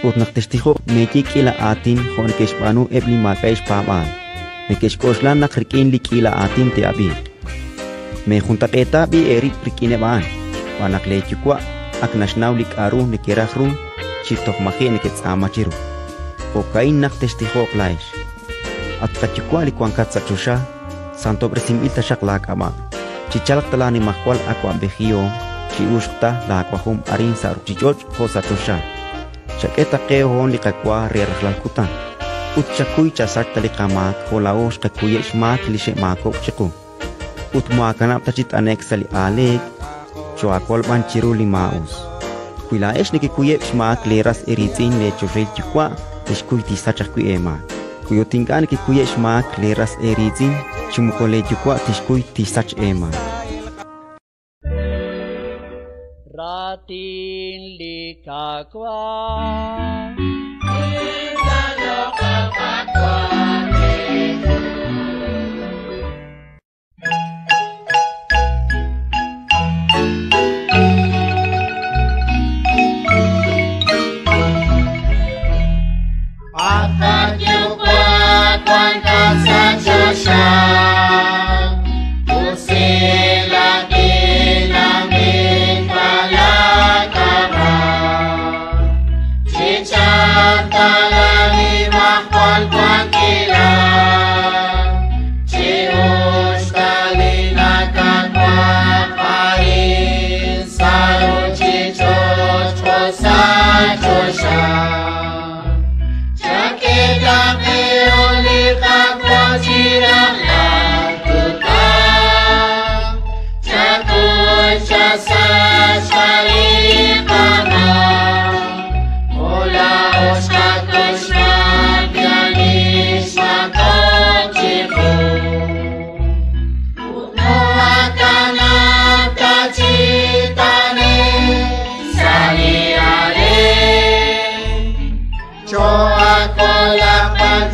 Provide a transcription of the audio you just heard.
Ut naqtestijo mekik ila atin hon keshbanu ebli makaish paman. Mekeshkoshlan nakrikin likila atin te abi. Me juntaqeta bi erik prikine ban. Wanaklechukwa aknashnaw likaru nikirahru chitoh mahi niketsamachiru. Okain naqtestijo klaish. At kachukwa likwankatsa chusha santo presimita shaklak ama. Chichalak talani mahkwal akwa behiyo chi ushta la akwahum arin saru chichoch hosa chusha. Chaketa keo hon likakwa rerahlalkutan. Utchakuy chasarta likamak holaosh kakuye shmak lishe makok chiku. Utmuakanap tachit aneksali alek choakol banchiru limaus. Kuilaesh nikikuye shmak leras eritzin lechorel chukwa ishkuy tisachakui ema. Kuyotingan kikuye shmak leras eritzin chumukole chukwa tishkuy tisach ema. Ratin likakwa Cho aku lapan